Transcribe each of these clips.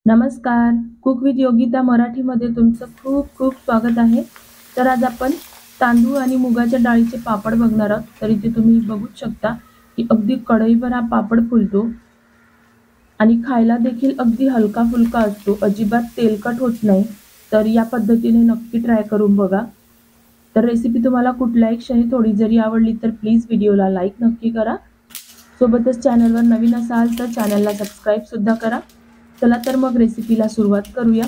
नमस्कार. Cook with Yogita मराठीमध्ये तुमचं खूप खूप स्वागत आहे. तर आज आपण तांदूळ आणि मुगाच्या डाळीचे पापड बघणार आहोत. तर इथे तुम्ही बघूच शकता की अगदी कढईभर हा पापड फुलतो आणि खायला देखील अगदी हलका फुलका असतो. अजिबात तेलकट होत नाही. तर या पद्धतीने नक्की ट्राय करून बघा. तर रेसिपी तुम्हाला कुठल्याही क्षणी थोडी जरी आवडली तर प्लीज व्हिडिओला लाईक नक्की करा. सोबतच चॅनलवर नवीन असाल तर चॅनलला सबस्क्राईब सुद्धा करा. चला तर मग रेसिपीला सुरुवात करूया.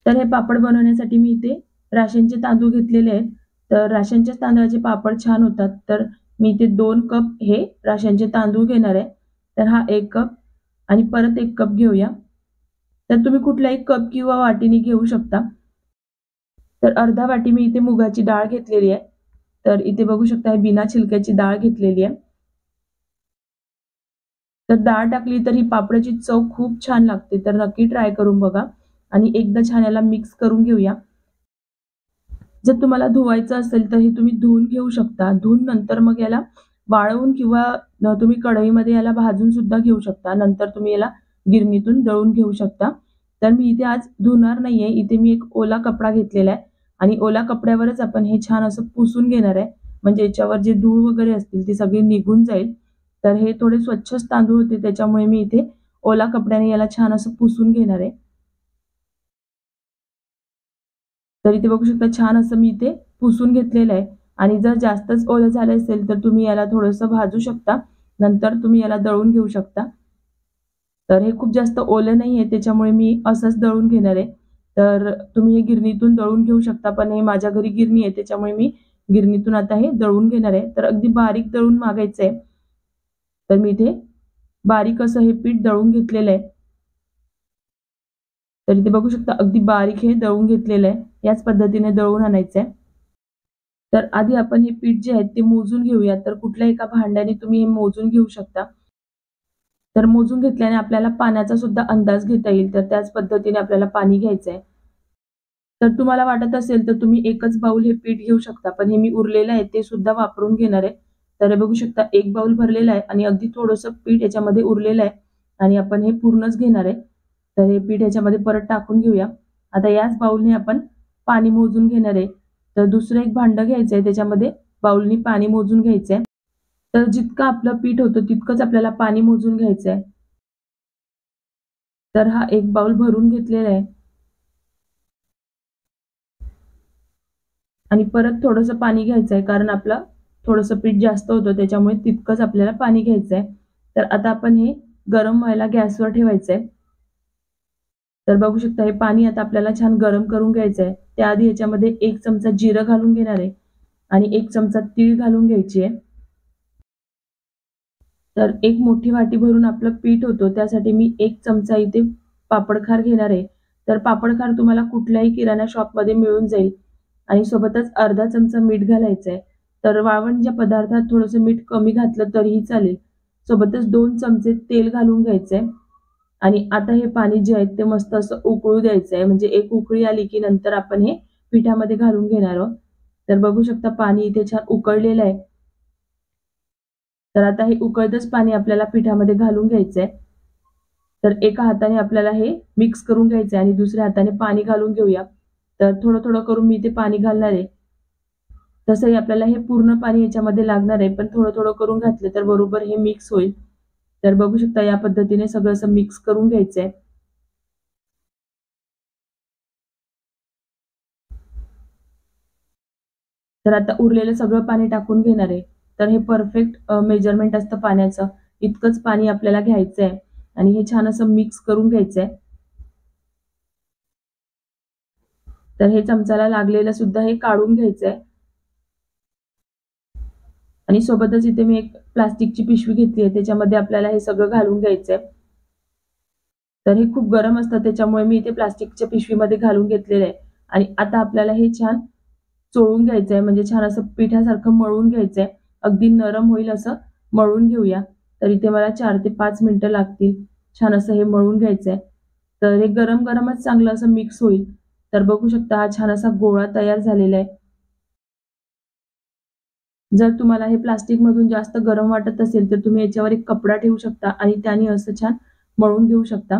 तर हे पापड बनवण्यासाठी मी इथे राशनचे तांदूळ घेतलेले आहेत. तर राशनच्या तांदळाचे पापड छान होतात. तर मी इथे 2 कप हे राशनचे तांदूळ घेणार आहे. तर हा 1 कप आणि परत 1 कप घेऊया. तर तुम्ही कुठलाही कप किंवा वाटीने घेऊ शकता. तर अर्धा वाटी मी इथे मुगाची डाळ घेतलेली आहे. तर इथे बघू शकता हे बिना छिलक्याची डाळ घेतलेली आहे. तर डाळ टाकली तर ही पापडाची चव खूप छान लागते. तर नक्की ट्राय करून बघा आणि एकदा छान याला मिक्स करून घेऊया. जर तुम्हाला धुवायचं असेल तर हे तुम्ही धुवून घेऊ शकता. धुवून नंतर मग याला वाळवून किंवा तुम्ही कढईमध्ये याला भाजून सुद्धा घेऊ शकता. नंतर तुम्ही याला गिरणीतून दळून घेऊ शकता. तर मी इथे आज धुणार नाहीये. इथे मी एक ओला कपडा घेतलेला आहे आणि ओला कपड्यावरच आपण हे छान असं पुसून घेणार आहे. म्हणजे याच्यावर जे धूळ वगैरे असतील ती सगळी निघून जाईल. तर हे थोडे स्वच्छच तांदूळ होते त्याच्यामुळे मी इथे ओला कपड्याने याला छान असं पुसून घेणार आहे. तर इथे बघू शकता छान असं मी इथे पुसून घेतलेलं आहे आणि जर जास्तच ओलं झालं असेल तर तुम्ही याला थोडंसं भाजू शकता. नंतर तुम्ही याला दळून घेऊ शकता. तर हे खूप जास्त ओलं नाहीये त्याच्यामुळे मी असंच दळून घेणार आहे. तर तुम्ही हे गिरणीतून दळून घेऊ शकता. पण हे माझ्या घरी गिरणी आहे त्याच्यामुळे मी गिरणीतून आता हे दळून घेणार आहे. तर अगदी बारीक दळून मागायचंय. तर मी इथे बारीक असं हे पीठ दळून घेतलेलं आहे. तर इथे बघू शकता अगदी बारीक हे दळून घेतलेलं आहे. याच पद्धतीने दळून आणायचंय. तर आधी आपण हे पीठ जे आहे ते मोजून घेऊया. तर कुठल्याही एका भांड्याने तुम्ही हे मोजून घेऊ शकता. तर मोजून घेतल्याने आपल्याला पाण्याचा सुद्धा अंदाज घेता येईल. तर त्याच पद्धतीने आपल्याला पाणी घ्यायचंय. तर तुम्हाला वाटत असेल तर तुम्ही एकच बाउल हे पीठ घेऊ शकता. पण हे मी उरलेलं आहे ते सुद्धा वापरून घेणार आहे. तर हे बघू शकता 1 बाउल भरलेला आहे आणि अगदी थोडंसं पीठ याच्यामध्ये उरलेलं आहे आणि आपण हे पूर्णच घेणार आहे. तर हे पीठ याच्यामध्ये परत टाकून घेऊया. आता याच बाउलने आपण पाणी मोजून घेणार आहे. तर दुसरं एक भांडं घ्यायचंय त्याच्यामध्ये बाउलनी पाणी मोजून घ्यायचंय. तर जितकं आपलं पीठ होतं तितकंच आपल्याला पाणी मोजून घ्यायचंय. तर हा 1 बाउल भरून घेतलेला आहे आणि परत थोडंसं पाणी घ्यायचंय कारण आपलं थोडंसं पीठ जास्त होतं त्याच्यामुळे तितकंच आपल्याला पाणी घ्यायचंय. तर आता आपण हे गरम व्हायला गॅसवर ठेवायचंय. तर बघू शकता हे पाणी आता आपल्याला छान गरम करून घ्यायचंय. त्याआधी याच्यामध्ये 1 चमचा जिरं घालून घेणार आहे आणि 1 चमचा तीळ घालून घ्यायची आहे. तर 1 मोठी वाटी भरून आपलं पीठ होतं त्यासाठी मी 1 चमचा इथे पापडखार घेणार आहे. तर पापडखार तुम्हाला कुठल्याही किराणा शॉपमध्ये मिळून जाईल आणि सोबतच अर्धा चमचा मीठ घालायचंय. तर वाळवणच्या पदार्थात थोडंसं मीठ कमी घातलं तरीही चालेल. सोबतच 2 चमचे तेल घालून घ्यायचंय आणि आता हे पाणी जे आहे ते मस्त असं उकळू द्यायचंय. म्हणजे एक उकळी आली की नंतर आपण हे पिठामध्ये घालून घेणार आहोत. तर बघू शकता पाणी इथे छान उकळलेलं आहे. तर आता हे उकळतच पाणी आपल्याला पिठामध्ये घालून घ्यायचंय. तर एका हाताने आपल्याला हे मिक्स करून घ्यायचंय आणि दुसऱ्या हाताने पाणी घालून घेऊया. तर थोडं-थोडं करून मी इथे पाणी घालणार आहे. तसंही आपल्याला हे पूर्ण पाणी याच्यामध्ये लागणार आहे, पण थोडं-थोडं करून घातलं तर बरोबर हे मिक्स होईल. तर बघू शकता या पद्धतीने सगळं असं मिक्स करून घ्यायचंय. तर आता उरलेलं सगळं पाणी टाकून घेणार आहे. तर हे परफेक्ट मेजरमेंट असतं पाण्याचं. इतकंच पाणी आपल्याला घ्यायचंय आणि हे छान असं मिक्स करून घ्यायचंय. तर हे चमचाला लागलेलं सुद्धा हे काढून घ्यायचंय आणि सोबतच इथे मी एक प्लास्टिकची पिशवी घेतली आहे. त्याच्यामध्ये आपल्याला हे सगळं घालून घ्यायचंय. तर हे खूप गरम असतं त्याच्यामुळे मी इथे प्लास्टिकच्या पिशवीमध्ये घालून घेतलेलं आहे आणि आता आपल्याला हे छान चोळून घ्यायचंय म्हणजे छान असं पिठासारखं मळून घ्यायचंय. अगदी नरम होईल असं मळून घेऊया. तर इथे मला 4 ते 5 मिनिटं लागतील. छान असं हे मळून घ्यायचंय. तर हे गरम-गरमच चांगलं असं मिक्स होईल. तर बघू शकता हा छान असा गोळा तयार झालेला आहे. जर तुम्हाला हे प्लास्टिक मधून जास्त गरम वाटत असेल तर तुम्ही याच्यावर एक कपडा ठेवू शकता आणि त्याने असं छान मळून घेऊ शकता।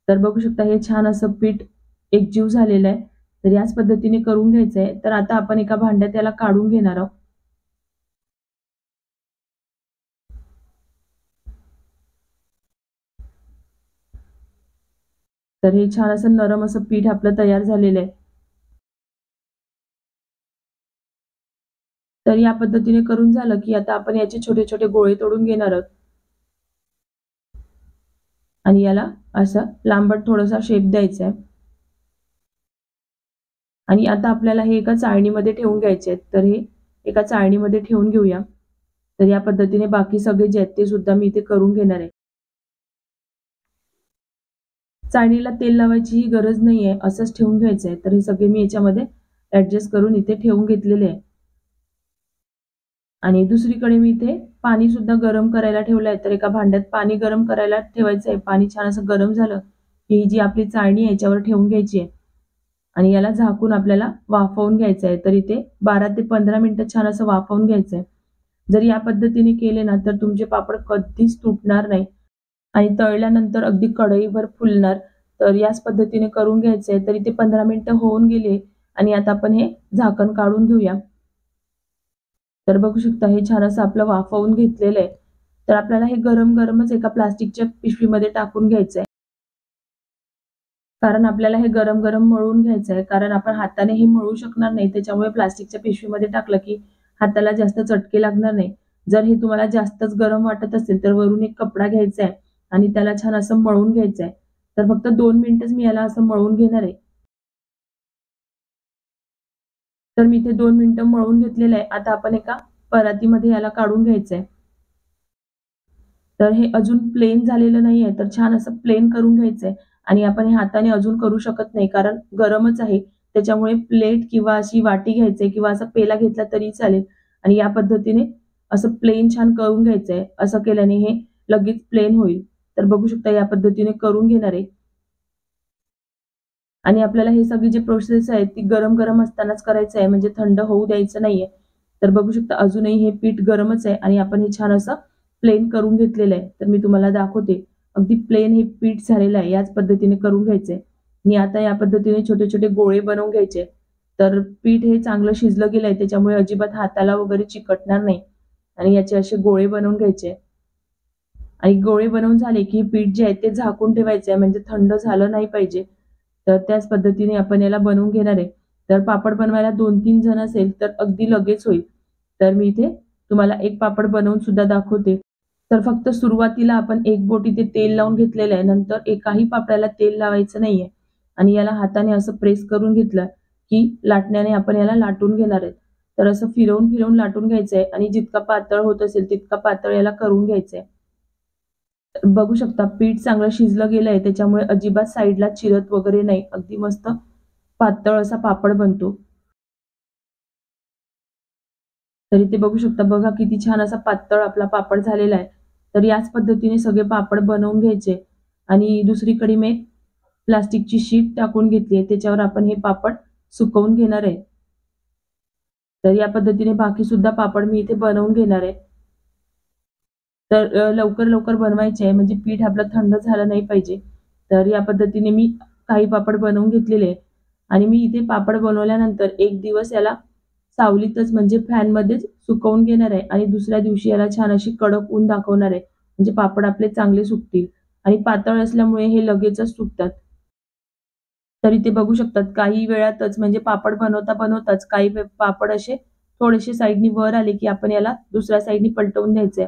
तर बघू शकता हे छान असं पीठ एकजीव झालेलं आहे। तर याच पद्धतीने करून घ्यायचं आहे। तर आता आपण एका भांड्यात त्याला काढून घेणार आहोत। तर हे छान असं नरम असं पीठ आपलं तयार झालेलं आहे। तर या पद्धतीने करून झालं की आता आपण याचे छोटे छोटे गोळे तोडून घेणार आहोत आणि याला असा लांबट थोडासा शेप द्यायचा आहे। आणि आता आपल्याला हे एका चाळणीमध्ये ठेवून घ्यायचे आहेत। तर हे एका चाळणीमध्ये ठेवून घेऊया। तर या पद्धतीने बाकी सगळे जे आहेत ते सुद्धा मी इथे करून घेणार आहे। चाळणीला तेल लावायची गरज नाहीये, असंच ठेवून घ्यायचं आहे। तर हे सगळे मी याच्यामध्ये ॲडजस्ट करून इथे ठेवून घेतलेले आहे। आणि दुसरीकडे मी इथे पाणी सुद्धा गरम करायला ठेवलं आहे। तर एका भांड्यात पाणी गरम करायला ठेवायचं आहे। पाणी छान असं गरम झालं की ही जी आपली चाळणी आहे याच्यावर ठेवून घ्यायची आहे आणि याला झाकून आपल्याला वाफवून घ्यायचं आहे। तर इथे 12 ते 15 मिनिटं छान असं वाफवून घ्यायचं आहे। जर या पद्धतीने केले ना तर तुमचे पापड कधीच तुटणार नाही आणि तळल्यानंतर अगदी कढईभर फुलणार। तर याच पद्धतीने करून घ्यायचंय। तर इथे 15 मिनिटं होऊन गेले आणि आता आपण हे झाकण काढून घेऊया। तर बघू शकता हे छान असं आपलं वाफवून घेतलेलं आहे। तर आपल्याला हे गरम-गरमच एका प्लास्टिकच्या पिशवीमध्ये टाकून घ्यायचंय। कारण आपल्याला हे गरम-गरम मळून घ्यायचंय। कारण आपण हाताने हे मळू शकणार नाही। त्याच्यामुळे प्लास्टिकच्या पिशवीमध्ये टाकलं की हाताला जास्त चटके लागणार नाही। जर हे तुम्हाला जास्तच गरम वाटत असेल तर वरून एक कपडा घ्यायचा आहे आणि त्याला छान असं मळून घ्यायचंय। तर फक्त 2 मिनिटच मी याला असं मळून घेणार आहे। तर मी इथे 2 मिनिटं मळून घेतलेलं आहे। आता आपण एका परातीमध्ये याला काढून घ्यायचंय। तर हे अजून प्लेन झालेलं नाहीये, तर छान असं प्लेन करून घ्यायचंय आणि आपण हे हाताने अजून करू शकत नाही, कारण गरमच आहे. त्याच्यामुळे प्लेट किंवा अशी वाटी घ्यायचंय किंवा असा पेला घेतला तरी चालेल आणि या पद्धतीने असं प्लेन छान करून घ्यायचंय. असं केल्याने हे लगेच प्लेन होईल. तर बघू शकता या पद्धतीने करून घेणार आहे. आणि आपल्याला हे सगळी जी प्रोसेस आहे ती गरम-गरम असतानाच करायचं आहे, म्हणजे थंड होऊ द्यायचं नाहीये. तर बघू शकता अजूनही हे पीठ गरमच आहे आणि आपण हे छान असं प्लेन करून घेतलेलं आहे. तर मी तुम्हाला दाखवते. अगदी प्लेन हे पीठ झालेलं आहे. याच पद्धतीने करून घ्यायचंय. आणि आता या पद्धतीने छोटे-छोटे गोळे बनवून घ्यायचे. तर पीठ हे चांगलं शिजलं गेलंय त्याच्यामुळे अजिबात हाताला वगैरे चिकटणार नाही. आणि याचे असे गोळे बनवून घ्यायचे. आणि गोळे बनवून झाले की पीठ जे आहे ते झाकून ठेवायचं आहे, म्हणजे थंड झालं नाही पाहिजे. तर त्याच पद्धतीने आपण याला बनवून घेणार आहे। तर पापड बनवायला 2-3 जण असेल तर अगदी लगेच होईल। तर मी इथे तुम्हाला एक पापड बनवून सुद्धा दाखवते। तर फक्त सुरुवातीला आपण एक बोट इथे तेल लावून घेतलेलं आहे। नंतर एकाही पापडाला तेल लावायचं नाहीये आणि याला हाताने असं प्रेस करून घेतलं की लाटण्याने आपण याला लाटून घेणार आहेत। तर असं फिरवून-फिरवून लाटून घ्यायचंय आणि जितका पातळ होत असेल तितका पातळ याला करून घ्यायचंय। बघू शकता पीठ चांगलं शिजलं गेलंय त्याच्यामुळे अजिबात साईडला चिरत वगैरे नाही. अगदी मस्त पातळ असा पापड बनतो। तर इथे बघू शकता बघा किती छान असा पातळ आपला पापड झालेला आहे। तर याच पद्धतीने सगळे पापड बनवून घ्यायचे आणि दुसरीकडे मी प्लास्टिकची शीट टाकून घेतली आहे त्याच्यावर आपण हे पापड सुकवून घेणार आहे। तर या पद्धतीने बाकी सुद्धा पापड मी इथे बनवून घेणार आहे। तर लवकर-लवकर बनवायचे आहे म्हणजे पीठ आपलं थंड झालं नाही पाहिजे। तर या पद्धतीने मी काही पापड बनवून घेतलेले आहे आणि मी इथे पापड बनवल्यानंतर 1 दिवस याला सावलीतच म्हणजे फॅनमध्येच सुकवून घेणार आहे आणि दुसऱ्या दिवशी याला छान अशी कडक ऊन दाखवणार आहे. म्हणजे पापड आपले चांगले सुकतील आणि पातळ असल्यामुळे हे लगेचच सुकतात. तर इथे बघू शकतात काही वेळातच म्हणजे पापड बनवताच काही पापड असे थोडेसे साइडनी वर आले, की आपण याला दुसऱ्या साइडनी पलटवून द्यायचंय.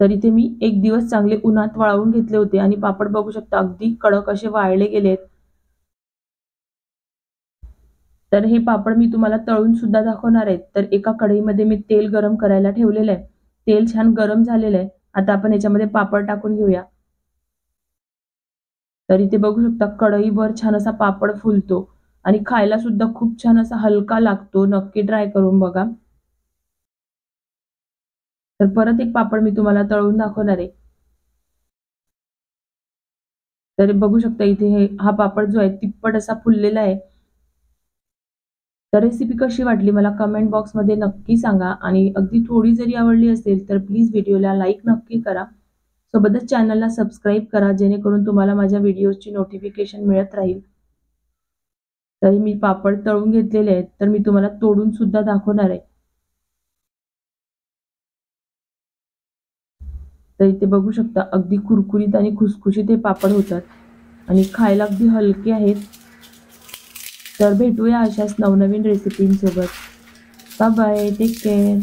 तर इथे मी 1 दिवस चांगले उन्हात वाळवून घेतले होते आणि पापड बघू शकता अगदी कडक असे वाळले गेलेत. तर हे पापड मी तुम्हाला तळून सुद्धा दाखवणार आहे। तर एका कढईमध्ये मी तेल गरम करायला ठेवलेलं आहे. तेल छान गरम झालेलं आहे. आता आपण याच्यामध्ये पापड टाकून घेऊया। तर इथे बघू शकता कढईभर छान असा पापड फुलतो आणि खायला सुद्धा खूप छान असा हलका लागतो। नक्की ट्राय करून बघा। तर परत एक पापड मी तुम्हाला तळून दाखवणार आहे। तर बघू शकता इथे हा पापड जो आहे तिप्पट असा फुललेला आहे तर रेसिपी कशी वाटली मला कमेंट बॉक्समध्ये नक्की सांगा आणि अगदी थोडी जरी आवडली असेल तर प्लीज व्हिडिओला लाईक नक्की करा. सोबतच चॅनलला सबस्क्राईब करा जेणेकरून तुम्हाला माझ्या व्हिडिओची नोटिफिकेशन मिळत राहील. तरी मी पापड तळून घेतलेले आहेत तर मी तुम्हाला तोडून सुद्धा दाखवणार आहे. तर इथे बघू शकता अगदी कुरकुरीत आणि खुसखुशीत हे पापड होतात आणि खायला अगदी हलके आहेत. तर भेटूया अशाच नवनवीन रेसिपींसोबत. Bye bye, take care.